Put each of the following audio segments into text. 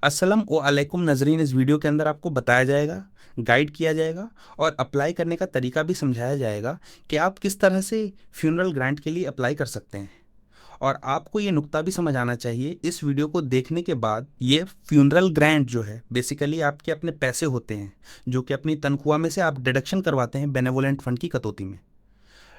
अस्सलाम वालेकुम नजरीन। इस वीडियो के अंदर आपको बताया जाएगा, गाइड किया जाएगा और अप्लाई करने का तरीका भी समझाया जाएगा कि आप किस तरह से फ्यूनरल ग्रांट के लिए अप्लाई कर सकते हैं। और आपको ये नुक्ता भी समझ आना चाहिए इस वीडियो को देखने के बाद, ये फ्यूनरल ग्रांट जो है बेसिकली आपके अपने पैसे होते हैं जो कि अपनी तनख्वाह में से आप डिडक्शन करवाते हैं बेनेवोलेंट फंड की कटौती में।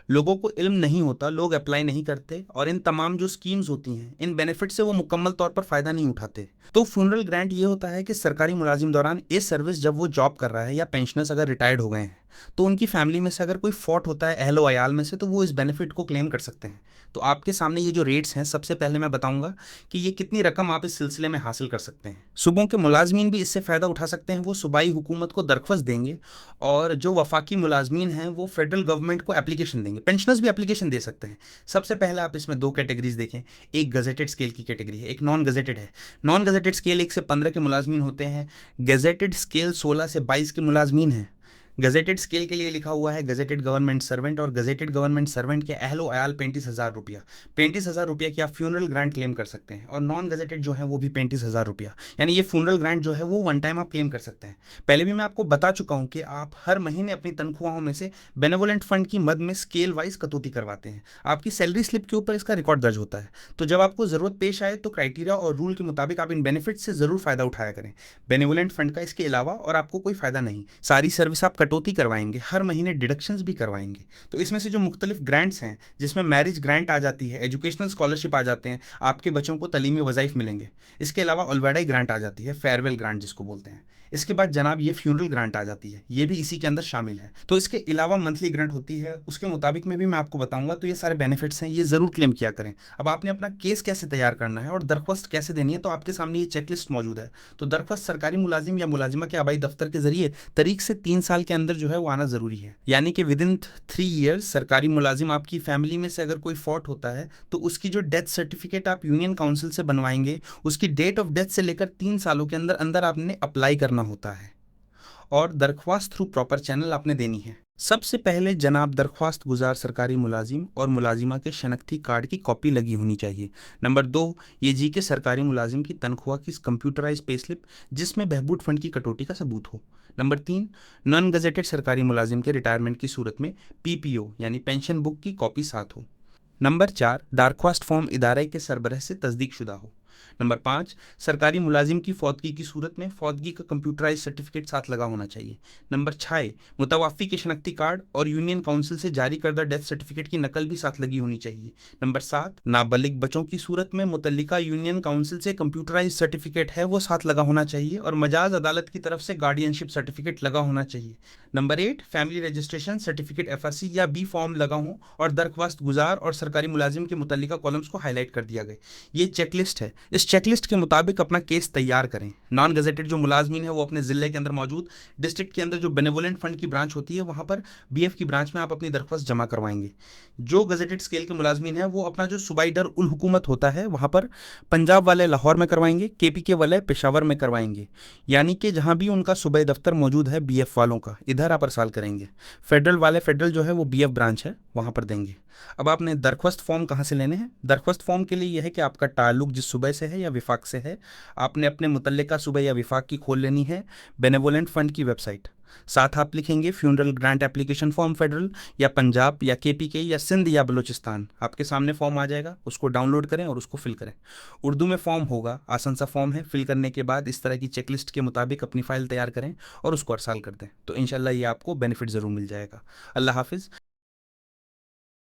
लोगों को इल्म नहीं होता, लोग अप्लाई नहीं करते और इन तमाम जो स्कीम्स होती हैं, इन बेनिफिट से वो मुकम्मल तौर पर फ़ायदा नहीं उठाते। तो फ्यूनरल ग्रांट ये होता है कि सरकारी मुलाजिम दौरान ये सर्विस जब वो जॉब कर रहा है या पेंशनर्स अगर रिटायर्ड हो गए हैं तो उनकी फैमिली में से अगर कोई फॉट होता है अहलो अयाल में से, तो वो इस बेनिफिट को क्लेम कर सकते हैं। तो आपके सामने ये जो रेट्स हैं, सबसे पहले मैं बताऊंगा कि ये कितनी रकम आप इस सिलसिले में हासिल कर सकते हैं। सुबह के मुलाजमीन भी इससे फ़ायदा उठा सकते हैं, वो सूबाई हुकूमत को दरख्वास्त देंगे और जो वफाकी मुलाजमीन हैं वो फेडरल गवर्नमेंट को एप्लीकेशन देंगे। पेंशनर्स भी एप्लीकेशन दे सकते हैं। सबसे पहले आप इसमें दो कैटेगरीज देखें। एक गजेटेड स्केल की कैटेगरी है, एक नॉन गजेटेड है। नॉन गजेटेड स्केल 1 से 15 के मुलाजमीन होते हैं, गजेटेड स्केल 16 से 22 के मुलाजमीन हैं। गजेटेड स्केल के लिए लिखा हुआ है गजेटेड गवर्नमेंट सर्वेंट, और गजेटेड गवर्नमेंट सर्वेंट के अहलो अयाल 35,000 रुपया। 35,000 रुपया की आप फ्यूनरल ग्रांट क्लेम कर सकते हैं। और नॉन गजेटेड जो है वो भी 35,000 रुपया। यानी ये फ्यूनरल ग्रांट जो है वो वन टाइम आप क्लेम कर सकते हैं। पहले भी मैं आपको बता चुका हूं कि आप हर महीने अपनी तनख्वाहों में से बेनेवोलेंट फंड की मद में स्केल वाइज कटौती करवाते हैं। आपकी सैलरी स्लिप के ऊपर इसका रिकॉर्ड दर्ज होता है। तो जब आपको जरूरत पेश आए तो क्राइटेरिया और रूल के मुताबिक आप इन बेनिफिट से जरूर फायदा उठाया करें। बेनेवोलेंट फंड का इसके अलावा और आपको कोई फायदा नहीं। सारी सर्विस आप कटौती करवाएंगे, हर महीने डिडक्शंस भी करवाएंगे। तो इसमें से जो मुख्तलिफ ग्रांट्स हैं, जिसमें मैरिज ग्रांट आ जाती है, एजुकेशनल स्कॉलरशिप आ जाते हैं, आपके बच्चों को तलीमी वज़ाइफ मिलेंगे। इसके अलावा ऑलवेडाई ग्रांट आ जाती है, फेयरवेल ग्रांट जिसको बोलते हैं। इसके बाद जनाब ये फ्यूनरल ग्रांट आ जाती है, ये भी इसी के अंदर शामिल है। तो इसके अलावा मंथली ग्रांट होती है, उसके मुताबिक में भी मैं आपको बताऊंगा। तो ये सारे बेनिफिट्स हैं, ये जरूर क्लेम किया करें। अब आपने अपना केस कैसे तैयार करना है और दरख्वास्त कैसे देनी है, तो आपके सामने ये चेकलिस्ट मौजूद है। तो दरख्वास्त सरकारी मुलाजिम या मुलाजिमा के आबाई दफ्तर के जरिए तारीख से 3 साल के अंदर जो है वो आना जरूरी है। यानी कि विद इन 3 ईयर्स सरकारी मुलाजिम आपकी फैमिली में से अगर कोई फॉट होता है तो उसकी जो डेथ सर्टिफिकेट आप यूनियन काउंसिल से बनवाएंगे, उसकी डेट ऑफ डेथ से लेकर 3 सालों के अंदर अंदर आपने अप्लाई करना होता है और दरख्वास्त थ्रू प्रॉपर चैनल आपने देनी है। सबसे पहले जनाब दरख्वास्त गुजार सरकारी मुलाजिम और मुलाजिमा के शनाख्ती कार्ड की कॉपी लगी होनी चाहिए। नंबर 2, ये जी के सरकारी मुलाजिम की तनख्वाह की कंप्यूटराइज पे स्लिप जिसमें बहबूद फंड की कटौती का सबूत हो। नंबर 3, नॉन गजेटेड सरकारी मुलाजिम के रिटायरमेंट की सूरत में पीपीओ यानी पेंशन बुक की कॉपी साथ हो। नंबर 4, दरख्वास्त फॉर्म इदारे के सरबराह से तस्दीक शुदा हो। नंबर 5, सरकारी मुलाजिम की फौतगी की सूरत में फौतगी का कंप्यूटराइज सर्टिफिकेट साथ लगा होना चाहिए। नंबर 6, मुतवफ़ी के शनाख्ती कार्ड और यूनियन काउंसिल से जारी करदा डेथ सर्टिफिकेट की नकल भी साथ लगी होनी चाहिए। नंबर 7, नाबालिग बच्चों की सूरत में मुतल्लिका यूनियन काउंसिल से कंप्यूटराइज सर्टिफिकेट है वो साथ लगा होना चाहिए और मजाज अदालत की तरफ से गार्डियनशिप सर्टिफिकेट लगा होना चाहिए। Number 8, family registration certificate FRC या बी फॉर्म लगा हो और दरख्वास्त गुजार और सरकारी मुलाजिम के मुतल्लिका कॉलम्स को हाईलाइट कर दिया गया। ये चेकलिस्ट है, इस चेकलिस्ट के मुताबिक अपना केस तैयार करें। नॉन गजेटेड जो मुलाजमीन है वो अपने ज़िले के अंदर मौजूद डिस्ट्रिक्ट के अंदर जो बेनेवोलेंट फंड की ब्रांच होती है वहाँ पर बीएफ की ब्रांच में आप अपनी दरख्वास्त जमा करवाएंगे। जो गजेटेड स्केल के मुलाजमीन है वो अपना जो सूबाई दर उल हुकूमत होता है वहाँ पर पंजाब वाले लाहौर में करवाएंगे, केपीके वाले पेशावर में करवाएंगे। यानी कि जहाँ भी उनका सूबाई दफ्तर मौजूद है बीएफ वालों का, इधर आप अरसाल करेंगे। फेडरल वाले, फेडरल जो है वो बीएफ ब्रांच है, वहाँ पर देंगे। अब आपने दरख्वास्त फॉर्म कहाँ से लेने हैं? दरख्वास्त फॉर्म के लिए यह है कि आपका ताल्लुक जिस सूबे से है या विफाक से है, आपने अपने मुतल्लिका सूबे या विफाक की खोल लेनी है बेनेवोलेंट फंड की वेबसाइट। साथ आप लिखेंगे funeral grant application form federal या पंजाब या केपीके या सिंध या बलूचिस्तान। आपके सामने फॉर्म आ जाएगा, उसको डाउनलोड करें और उसको फिल करें। उर्दू में फॉर्म होगा, आसान सा फॉर्म है। फिल करने के बाद इस तरह की चेकलिस्ट के मुताबिक अपनी फाइल तैयार करें और उसको अरसाल कर दें। तो इंशाल्लाह ये आपको बेनिफिट ज़रूर मिल जाएगा। अल्लाह हाफिज़।